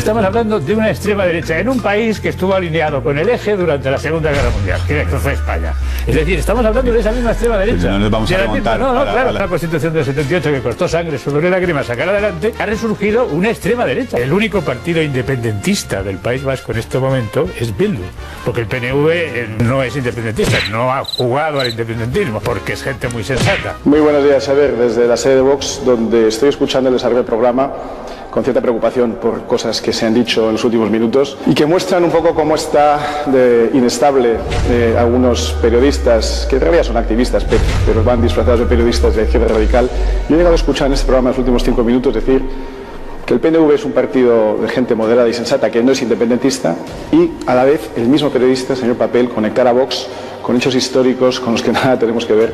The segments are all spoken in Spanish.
estamos hablando de una extrema derecha en un país que estuvo alineado con el eje durante la Segunda Guerra Mundial, que fue España. Es decir, estamos hablando de esa misma extrema derecha. No nos vamos a remontar. Claro, la Constitución del 78 que costó sangre, sudor y lágrimas sacar adelante, ha resurgido una extrema derecha. El único partido independentista del País Vasco en este momento es Bildu, porque el PNV no es independentista, no ha jugado al independentismo, porque es gente muy sensata. Muy buenos días, Xavier, desde la sede de Vox, donde estoy escuchando el desarrollo del programa con cierta preocupación por cosas que se han dicho en los últimos minutos y que muestran un poco cómo está de inestable algunos periodistas, que en realidad son activistas, pero van disfrazados de periodistas de izquierda radical. Yo he llegado a escuchar en este programa en los últimos 5 minutos decir que el PNV es un partido de gente moderada y sensata, que no es independentista, y a la vez el mismo periodista, señor Papel, conectar a Vox con hechos históricos con los que nada tenemos que ver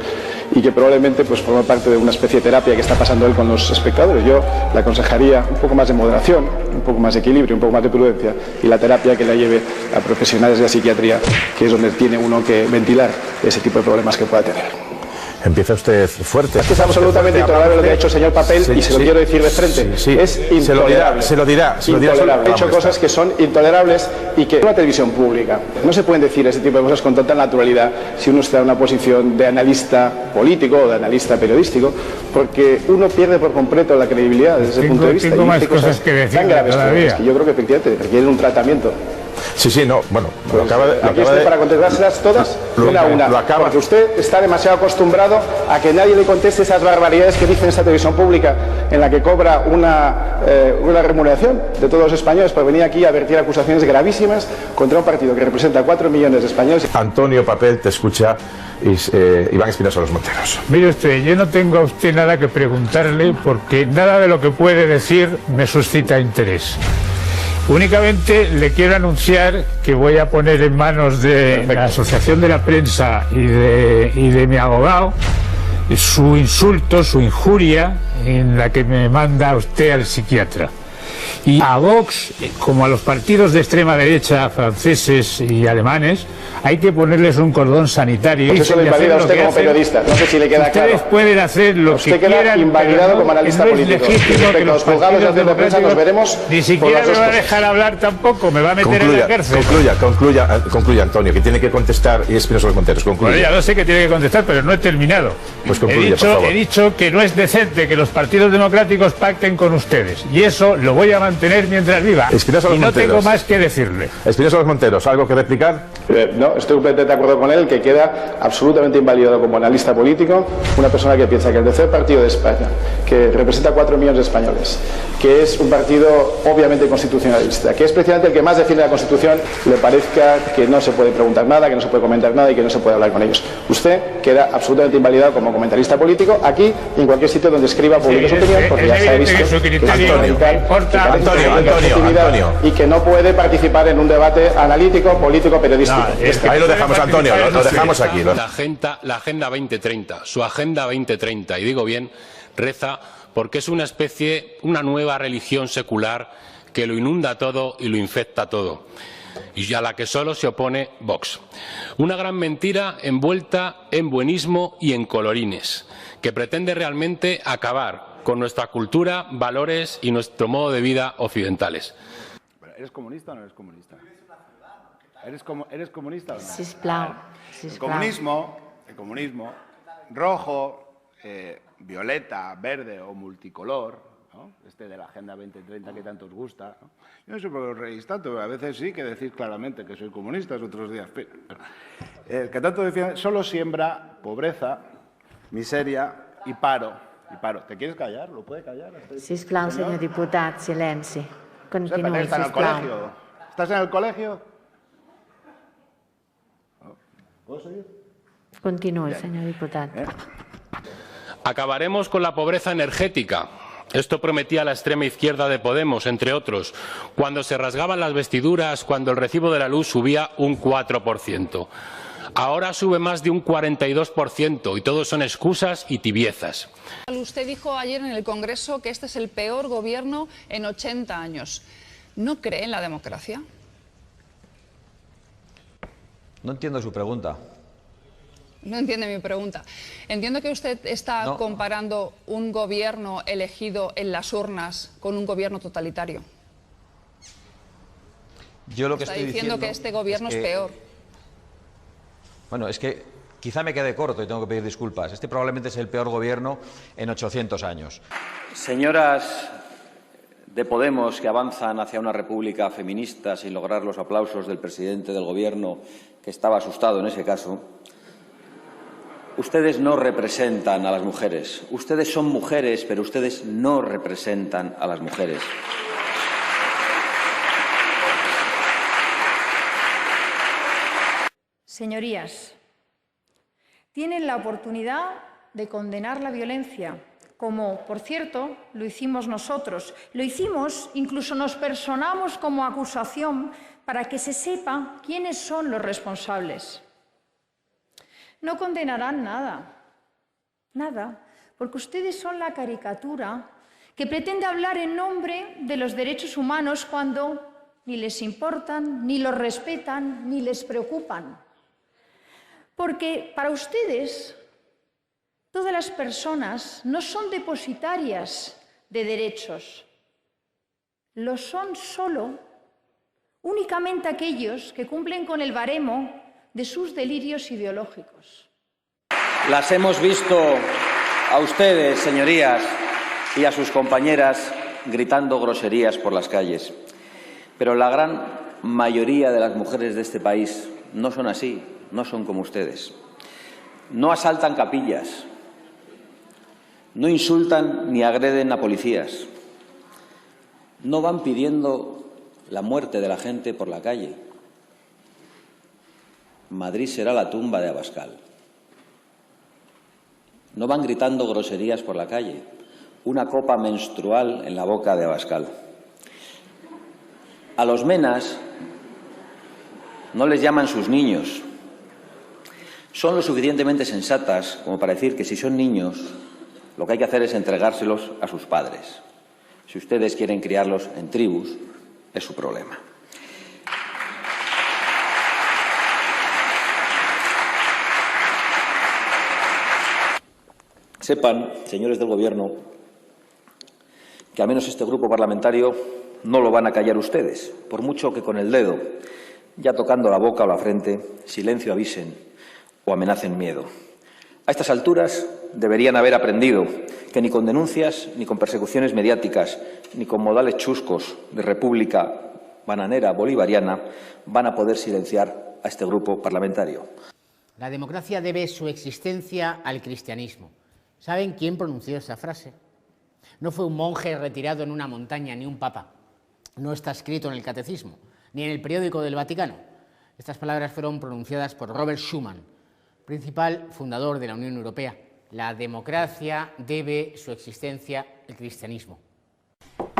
y que probablemente pues forma parte de una especie de terapia que está pasando él con los espectadores. Yo le aconsejaría un poco más de moderación, un poco más de equilibrio, un poco más de prudencia, y la terapia que la lleve a profesionales de la psiquiatría, que es donde tiene uno que ventilar ese tipo de problemas que pueda tener. Empieza usted fuerte. Es absolutamente intolerable lo que ha hecho el señor Papel, y se lo quiero decir de frente. Es intolerable. Se lo dirá. Ha hecho cosas que son intolerables y que en una televisión pública no se pueden decir ese tipo de cosas con tanta naturalidad si uno está en una posición de analista político o de analista periodístico, porque uno pierde por completo la credibilidad desde ese punto de vista. Tengo más cosas que decir tan graves todavía. que yo creo que efectivamente requieren un tratamiento. Sí, no, bueno, pues aquí estoy para contestárselas todas una a una, porque usted está demasiado acostumbrado a que nadie le conteste esas barbaridades que dice en esta televisión pública, en la que cobra una remuneración de todos los españoles por venir aquí a vertir acusaciones gravísimas contra un partido que representa a 4 millones de españoles. Antonio Papel te escucha, Iván Espinosa Los Monteros. Mire usted, yo no tengo a usted nada que preguntarle, porque nada de lo que puede decir me suscita interés. Únicamente le quiero anunciar que voy a poner en manos de la Asociación de la Prensa y de mi abogado su insulto, su injuria, en la que me manda usted al psiquiatra. Y a Vox, como a los partidos de extrema derecha franceses y alemanes, hay que ponerles un cordón sanitario. Pues eso lo invalida usted como periodista. No sé si le queda claro. Ustedes pueden hacer lo que quieran. Usted queda invalidado como analista político. Respecto a los juzgados de prensa nos veremos. Ni siquiera me va a dejar hablar tampoco, me va a meter en la cárcel. Concluya, Antonio, que tiene que contestar y Espinosa Los Monteros. Concluya. Bueno, ya lo sé que tiene que contestar, pero no he terminado. Pues concluya, por favor. He dicho que no es decente que los partidos democráticos pacten con ustedes, y eso lo voy a mantener mientras viva. Y no tengo más que decirle. Espinosa Los Monteros, ¿algo que replicar? No, estoy completamente de acuerdo con él, que queda absolutamente invalidado como analista político una persona que piensa que el tercer partido de España, que representa a 4 millones de españoles, que es un partido obviamente constitucionalista, que es precisamente el que más defiende la Constitución, le parezca que no se puede preguntar nada, que no se puede comentar nada y que no se puede hablar con ellos. Usted queda absolutamente invalidado como comentarista político aquí y en cualquier sitio donde escriba, publique su opinión, porque ya se ha visto que es fundamental, Antonio, y que no puede participar en un debate analítico, político, periodístico. Ahí lo dejamos, Antonio, lo dejamos aquí. La Agenda 2030, su Agenda 2030, y digo bien, reza porque es una nueva religión secular que lo inunda todo y lo infecta todo, y a la que solo se opone Vox. Una gran mentira envuelta en buenismo y en colorines, que pretende realmente acabar con nuestra cultura, valores y nuestro modo de vida occidentales. ¿Eres comunista o no eres comunista? ¿Eres comunista o no? Sisplau. El comunismo rojo, violeta, verde o multicolor, ¿no? De la Agenda 2030 que tanto os gusta, ¿no? Yo no sé por qué os reís tanto, a veces sí que decís claramente que soy comunista, otros días. El que tanto defiende solo siembra pobreza, miseria y paro. ¿Te quieres callar? ¿Lo puede callar? Sisplau, senyor diputat, silenci. Continuï, sisplau. ¿Estás en el colegio? ¿Puedo seguir? Continuï, senyor diputat. Acabaremos con la pobreza energética. Esto prometía la extrema izquierda de Podemos, entre otros, cuando se rasgaban las vestiduras, cuando el recibo de la luz subía un 4%. Ahora sube más de un 42% y todo son excusas y tibiezas. Usted dijo ayer en el Congreso que este es el peor gobierno en 80 años. ¿No cree en la democracia? No entiendo su pregunta. No entiende mi pregunta. Entiendo que usted está comparando un gobierno elegido en las urnas con un gobierno totalitario. Yo lo que Está estoy diciendo que este gobierno es peor. Bueno, es que quizá me quede corto y tengo que pedir disculpas. Este probablemente es el peor gobierno en 800 años. Señoras de Podemos que avanzan hacia una república feminista sin lograr los aplausos del presidente del Gobierno, que estaba asustado en ese caso, ustedes no representan a las mujeres. Ustedes son mujeres, pero ustedes no representan a las mujeres. Señorías, tienen la oportunidad de condenar la violencia, como, por cierto, lo hicimos nosotros. Lo hicimos, incluso nos personamos como acusación para que se sepa quiénes son los responsables. No condenarán nada, porque ustedes son la caricatura que pretende hablar en nombre de los derechos humanos cuando ni les importan, ni los respetan, ni les preocupan. Porque para ustedes todas las personas no son depositarias de derechos, lo son únicamente aquellos que cumplen con el baremo de sus delirios ideológicos. Las hemos visto a ustedes, señorías, y a sus compañeras gritando groserías por las calles. Pero la gran mayoría de las mujeres de este país no son así, no son como ustedes. No asaltan capillas, no insultan ni agreden a policías, no van pidiendo la muerte de la gente por la calle. Madrid será la tumba de Abascal. No van gritando groserías por la calle. Una copa menstrual en la boca de Abascal. A los menas no les llaman sus niños. Son lo suficientemente sensatas como para decir que si son niños, lo que hay que hacer es entregárselos a sus padres. Si ustedes quieren criarlos en tribus, es su problema. Sepan, señores del Gobierno, que al menos este grupo parlamentario no lo van a callar ustedes, por mucho que con el dedo, ya tocando la boca o la frente, silencio avisen o amenacen miedo. A estas alturas deberían haber aprendido que ni con denuncias, ni con persecuciones mediáticas, ni con modales chuscos de república bananera bolivariana van a poder silenciar a este grupo parlamentario. La democracia debe su existencia al cristianismo. ¿Saben quién pronunció esa frase? No fue un monje retirado en una montaña ni un papa. No está escrito en el Catecismo, ni en el periódico del Vaticano. Estas palabras fueron pronunciadas por Robert Schuman, principal fundador de la Unión Europea. La democracia debe su existencia al cristianismo.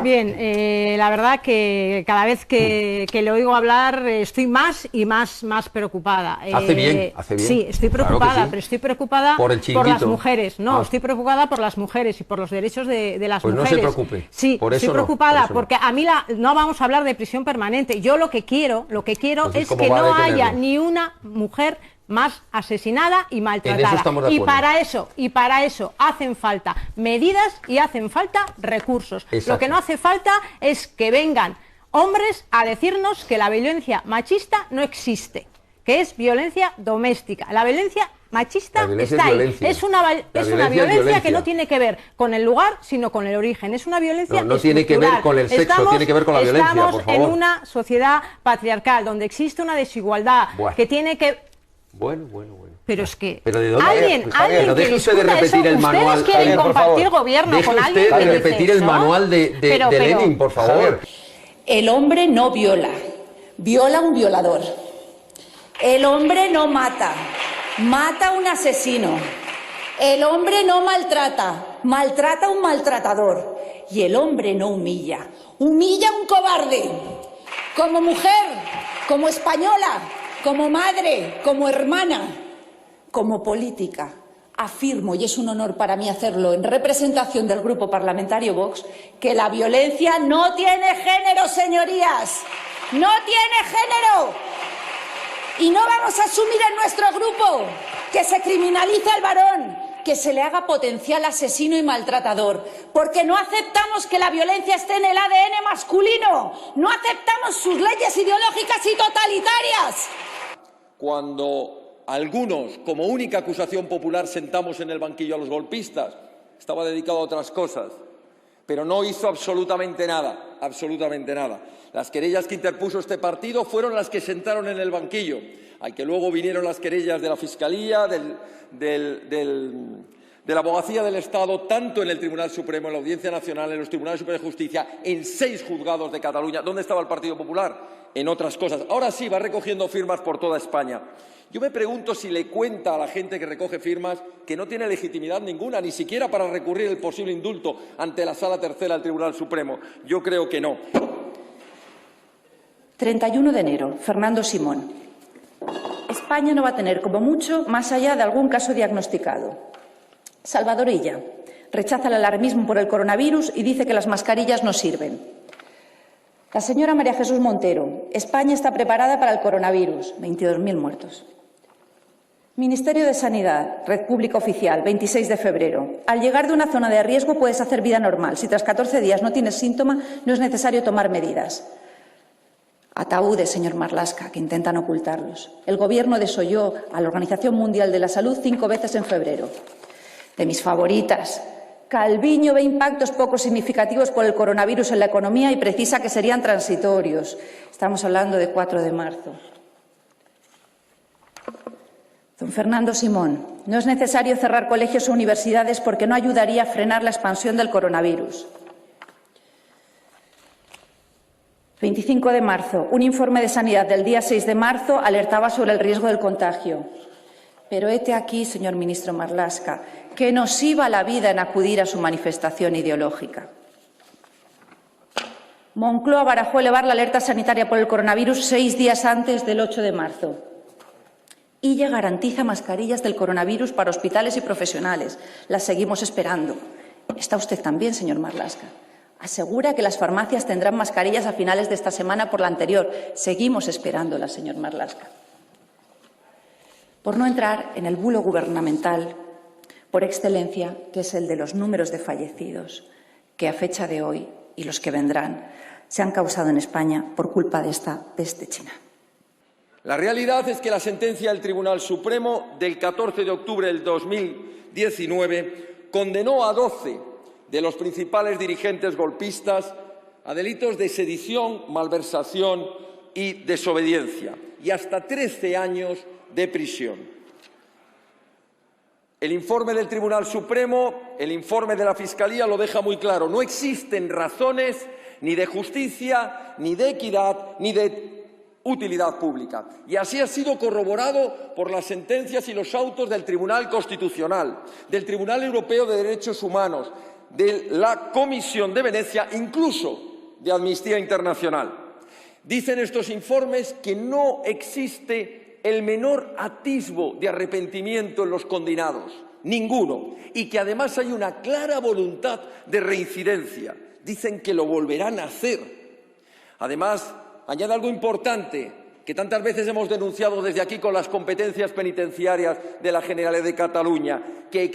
Bien, la verdad que cada vez que le oigo hablar estoy más y más preocupada. Hace bien. Sí, estoy preocupada, claro sí. Pero estoy preocupada por las mujeres. No, estoy preocupada por las mujeres y por los derechos de las mujeres. Pues no se preocupe. Sí, por eso estoy preocupada no. Porque a mí no vamos a hablar de prisión permanente. Yo lo que quiero pues es que no haya ni una mujer más asesinada y maltratada. Y para eso hacen falta medidas y hacen falta recursos. Exacto. Lo que no hace falta es que vengan hombres a decirnos que la violencia machista no existe, que es violencia doméstica. La violencia machista está ahí. Es una violencia que no tiene que ver con el lugar, sino con el origen. Es una violencia no tiene que ver con el sexo, tiene que ver con la violencia, por favor. Estamos en una sociedad patriarcal donde existe una desigualdad que tiene que... Bueno. Pero es que ¿pero de dónde? alguien no deje usted de repetir eso. el manual. Ustedes quieren compartir gobierno deje con usted alguien que de repetir dice el manual de Lenin, por favor. El hombre no viola, viola un violador. El hombre no mata, mata a un asesino. El hombre no maltrata, maltrata a un maltratador. Y el hombre no humilla, humilla a un cobarde. Como mujer, como española, como madre, como hermana, como política, afirmo, y es un honor para mí hacerlo en representación del Grupo Parlamentario Vox, que la violencia no tiene género, señorías, no tiene género. Y no vamos a asumir en nuestro grupo que se criminaliza al varón, que se le haga potencial asesino y maltratador, porque no aceptamos que la violencia esté en el ADN masculino, no aceptamos sus leyes ideológicas y totalitarias. Cuando algunos, como única acusación popular, sentamos en el banquillo a los golpistas, estaba dedicado a otras cosas, pero no hizo absolutamente nada, absolutamente nada. Las querellas que interpuso este partido fueron las que sentaron en el banquillo, al que luego vinieron las querellas de la Fiscalía, de la Abogacía del Estado, tanto en el Tribunal Supremo, en la Audiencia Nacional, en los Tribunales Superiores de Justicia, en 6 juzgados de Cataluña. ¿Dónde estaba el Partido Popular? En otras cosas. Ahora sí, va recogiendo firmas por toda España. Yo me pregunto si le cuenta a la gente que recoge firmas que no tiene legitimidad ninguna, ni siquiera para recurrir el posible indulto ante la Sala Tercera del Tribunal Supremo. Yo creo que no. 31 de enero, Fernando Simón. España no va a tener, como mucho, más allá de algún caso diagnosticado. Salvador Illa rechaza el alarmismo por el coronavirus y dice que las mascarillas no sirven. La señora María Jesús Montero. España está preparada para el coronavirus. 22.000 muertos. Ministerio de Sanidad, Red Pública Oficial, 26 de febrero. Al llegar de una zona de riesgo puedes hacer vida normal. Si tras 14 días no tienes síntoma, no es necesario tomar medidas. Ataúdes, señor Marlaska, que intentan ocultarlos. El Gobierno desoyó a la Organización Mundial de la Salud 5 veces en febrero. De mis favoritas. Calviño ve impactos poco significativos por el coronavirus en la economía y precisa que serían transitorios. Estamos hablando de 4 de marzo. Don Fernando Simón, no es necesario cerrar colegios o universidades porque no ayudaría a frenar la expansión del coronavirus. 25 de marzo, un informe de Sanidad del día 6 de marzo alertaba sobre el riesgo del contagio. Pero hete aquí, señor ministro Marlaska, que nos iba la vida en acudir a su manifestación ideológica. Moncloa barajó elevar la alerta sanitaria por el coronavirus 6 días antes del 8 de marzo. Illa garantiza mascarillas del coronavirus para hospitales y profesionales. Las seguimos esperando. Está usted también, señor Marlaska. Asegura que las farmacias tendrán mascarillas a finales de esta semana por la anterior. Seguimos esperándola, señor Marlaska. Por no entrar en el bulo gubernamental por excelencia, que es el de los números de fallecidos, que a fecha de hoy y los que vendrán se han causado en España por culpa de esta peste china. La realidad es que la sentencia del Tribunal Supremo del 14 de octubre del 2019 condenó a 12 de los principales dirigentes golpistas a delitos de sedición, malversación y desobediencia, y hasta 13 años de prisión. El informe del Tribunal Supremo, el informe de la Fiscalía lo deja muy claro. No existen razones ni de justicia, ni de equidad, ni de utilidad pública. Y así ha sido corroborado por las sentencias y los autos del Tribunal Constitucional, del Tribunal Europeo de Derechos Humanos, de la Comisión de Venecia, incluso de Amnistía Internacional. Dicen estos informes que no existe el menor atisbo de arrepentimiento en los condenados, ninguno, y que además hay una clara voluntad de reincidencia. Dicen que lo volverán a hacer. Además, añade algo importante que tantas veces hemos denunciado desde aquí con las competencias penitenciarias de la Generalidad de Cataluña, que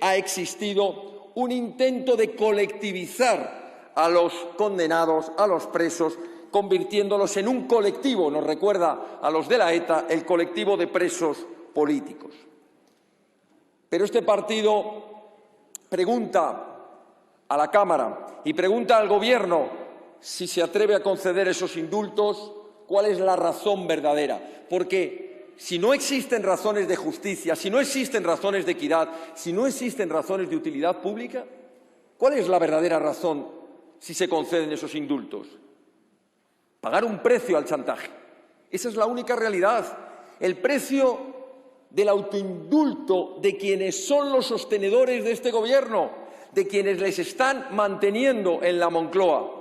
ha existido un intento de colectivizar a los condenados, a los presos, convirtiéndolos en un colectivo, nos recuerda a los de la ETA, el colectivo de presos políticos. Pero este partido pregunta a la Cámara y pregunta al Gobierno si se atreve a conceder esos indultos, cuál es la razón verdadera. Porque si no existen razones de justicia, si no existen razones de equidad, si no existen razones de utilidad pública, ¿cuál es la verdadera razón si se conceden esos indultos? Pagar un precio al chantaje. Esa es la única realidad. El precio del autoindulto de quienes son los sostenedores de este Gobierno, de quienes les están manteniendo en la Moncloa,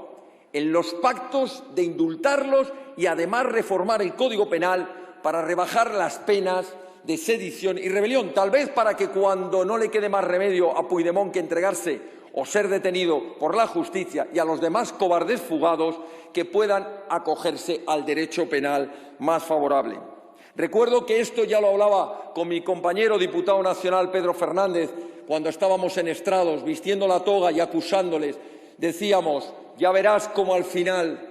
en los pactos de indultarlos y además reformar el Código Penal para rebajar las penas de sedición y rebelión, tal vez para que cuando no le quede más remedio a Puigdemont que entregarse o ser detenido por la justicia y a los demás cobardes fugados, que puedan acogerse al derecho penal más favorable. Recuerdo que esto ya lo hablaba con mi compañero diputado nacional Pedro Fernández cuando estábamos en estrados vistiendo la toga y acusándoles. Decíamos, ya verás cómo al final,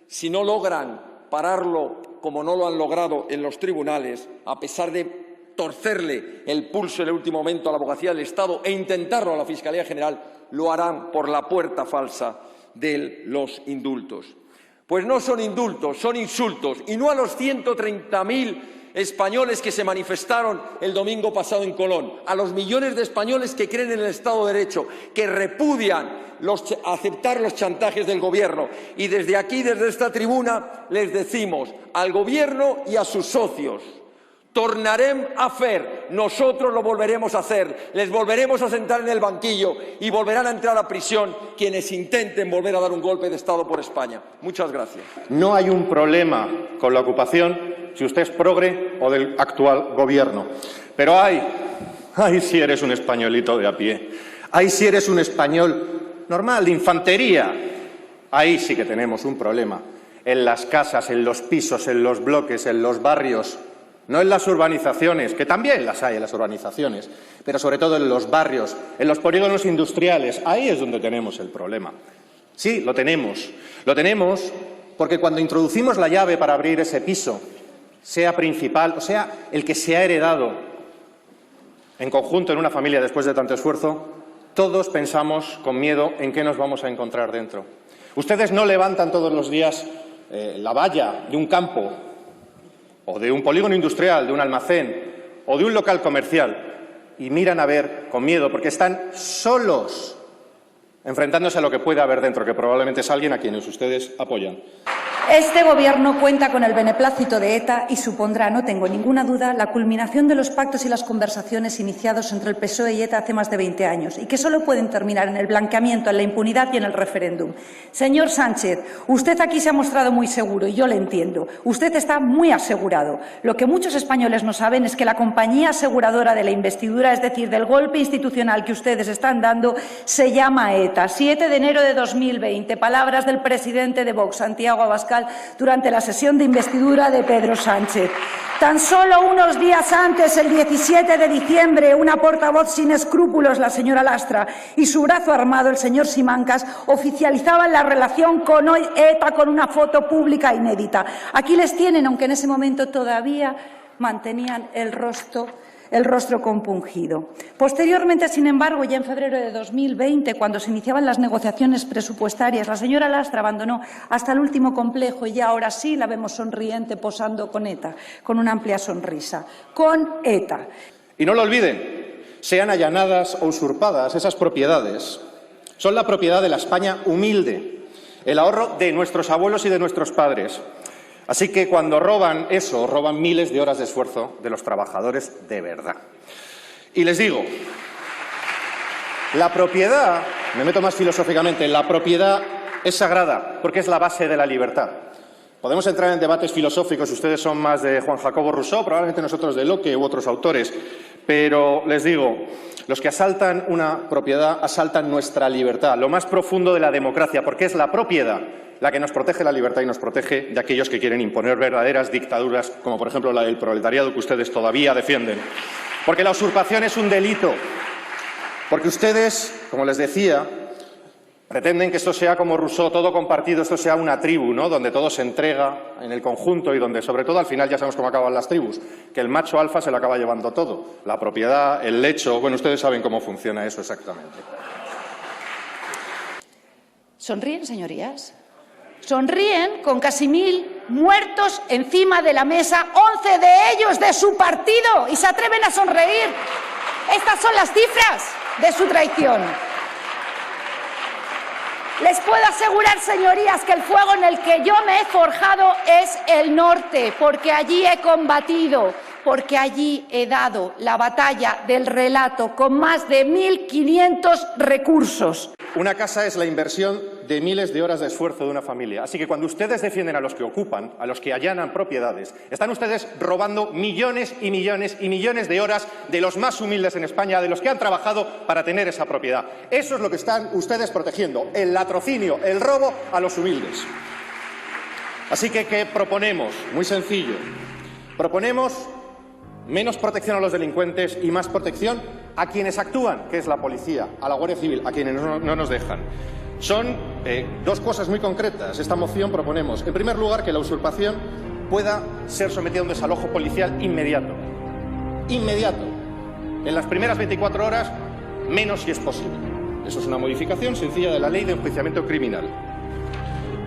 si no logran pararlo como no lo han logrado en los tribunales, a pesar de torcerle el pulso en el último momento a la abogacía del Estado e intentarlo a la Fiscalía General, lo harán por la puerta falsa de los indultos. Pues no son indultos, son insultos, y no a los 130.000 españoles que se manifestaron el domingo pasado en Colón, a los millones de españoles que creen en el Estado de Derecho, que repudian aceptar los chantajes del Gobierno. Y desde aquí, desde esta tribuna, les decimos al Gobierno y a sus socios: tornarem a fer, nosotros lo volveremos a hacer, les volveremos a sentar en el banquillo y volverán a entrar a prisión quienes intenten volver a dar un golpe de Estado por España. Muchas gracias. No hay un problema con la ocupación si usted es progre o del actual Gobierno. Pero ahí sí eres un españolito de a pie, ahí sí eres un español normal, de infantería. Ahí sí que tenemos un problema, en las casas, en los pisos, en los bloques, en los barrios. No en las urbanizaciones, que también las hay en las urbanizaciones, pero sobre todo en los barrios, en los polígonos industriales. Ahí es donde tenemos el problema. Sí, lo tenemos. Lo tenemos porque cuando introducimos la llave para abrir ese piso, sea principal o sea el que se ha heredado en conjunto en una familia después de tanto esfuerzo, todos pensamos con miedo en qué nos vamos a encontrar dentro. Ustedes no levantan todos los días la valla de un campo o de un polígono industrial, de un almacén o de un local comercial y miran a ver con miedo porque están solos enfrentándose a lo que puede haber dentro, que probablemente es alguien a quienes ustedes apoyan. Este Gobierno cuenta con el beneplácito de ETA y supondrá, no tengo ninguna duda, la culminación de los pactos y las conversaciones iniciados entre el PSOE y ETA hace más de 20 años y que solo pueden terminar en el blanqueamiento, en la impunidad y en el referéndum. Señor Sánchez, usted aquí se ha mostrado muy seguro y yo le entiendo. Usted está muy asegurado. Lo que muchos españoles no saben es que la compañía aseguradora de la investidura, es decir, del golpe institucional que ustedes están dando, se llama ETA. 7 de enero de 2020, palabras del presidente de Vox, Santiago Abascal, durante la sesión de investidura de Pedro Sánchez. Tan solo unos días antes, el 17 de diciembre, una portavoz sin escrúpulos, la señora Lastra, y su brazo armado, el señor Simancas, oficializaban la relación con ETA con una foto pública inédita. Aquí les tienen, aunque en ese momento todavía mantenían el rostro compungido. Posteriormente, sin embargo, ya en febrero de 2020, cuando se iniciaban las negociaciones presupuestarias, la señora Lastra abandonó hasta el último complejo y ya ahora sí la vemos sonriente posando con ETA, con una amplia sonrisa, con ETA. Y no lo olviden, sean allanadas o usurpadas, esas propiedades son la propiedad de la España humilde, el ahorro de nuestros abuelos y de nuestros padres. Así que cuando roban eso, roban miles de horas de esfuerzo de los trabajadores de verdad. Y les digo, la propiedad, me meto más filosóficamente, la propiedad es sagrada porque es la base de la libertad. Podemos entrar en debates filosóficos, ustedes son más de Juan Jacobo Rousseau, probablemente nosotros de Locke u otros autores, pero les digo, los que asaltan una propiedad asaltan nuestra libertad, lo más profundo de la democracia, porque es la propiedad la que nos protege la libertad y nos protege de aquellos que quieren imponer verdaderas dictaduras, como por ejemplo la del proletariado que ustedes todavía defienden. Porque la usurpación es un delito, porque ustedes, como les decía, pretenden que esto sea como Rousseau, todo compartido, esto sea una tribu, ¿no?, donde todo se entrega en el conjunto y donde, sobre todo, al final ya sabemos cómo acaban las tribus, que el macho alfa se lo acaba llevando todo, la propiedad, el lecho, bueno, ustedes saben cómo funciona eso exactamente. ¿Sonríen, señorías? Sonríen con casi 1000 muertos encima de la mesa, 11 de ellos de su partido, y se atreven a sonreír. Estas son las cifras de su traición. Les puedo asegurar, señorías, que el fuego en el que yo me he forjado es el norte, porque allí he combatido, porque allí he dado la batalla del relato con más de 1500 recursos. Una casa es la inversión de miles de horas de esfuerzo de una familia. Así que cuando ustedes defienden a los que ocupan, a los que allanan propiedades, están ustedes robando millones y millones y millones de horas de los más humildes en España, de los que han trabajado para tener esa propiedad. Eso es lo que están ustedes protegiendo, el latrocinio, el robo a los humildes. Así que, ¿qué proponemos? Muy sencillo. Proponemos menos protección a los delincuentes y más protección a quienes actúan, que es la policía, a la Guardia Civil, a quienes no nos dejan. Son dos cosas muy concretas. Esta moción proponemos, en primer lugar, que la usurpación pueda ser sometida a un desalojo policial inmediato. Inmediato. En las primeras 24 horas, menos si es posible. Eso es una modificación sencilla de la Ley de Enjuiciamiento Criminal.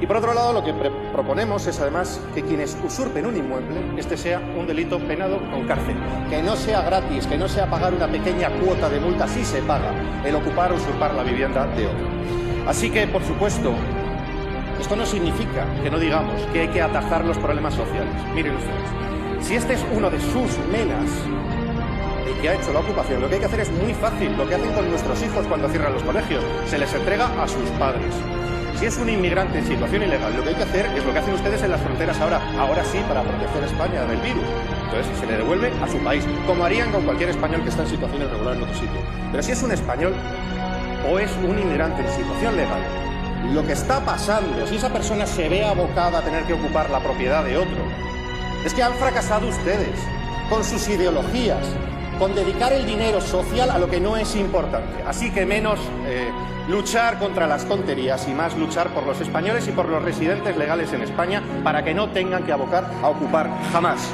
Y por otro lado, lo que proponemos es además que quienes usurpen un inmueble, este sea un delito penado con cárcel. Que no sea gratis, que no sea pagar una pequeña cuota de multa, sí se paga el ocupar o usurpar la vivienda de otro. Así que, por supuesto, esto no significa que no digamos que hay que atajar los problemas sociales. Miren ustedes, si este es uno de sus menas, el que ha hecho la ocupación, lo que hay que hacer es muy fácil. Lo que hacen con nuestros hijos cuando cierran los colegios, se les entrega a sus padres. Si es un inmigrante en situación ilegal, lo que hay que hacer es lo que hacen ustedes en las fronteras ahora sí, para proteger a España del virus. Entonces se le devuelve a su país, como harían con cualquier español que está en situación irregular en otro sitio. Pero si es un español o es un inmigrante en situación legal, lo que está pasando, si esa persona se ve abocada a tener que ocupar la propiedad de otro, es que han fracasado ustedes con sus ideologías, con dedicar el dinero social a lo que no es importante. Así que menos luchar contra las tonterías y más luchar por los españoles y por los residentes legales en España para que no tengan que abocar a ocupar jamás.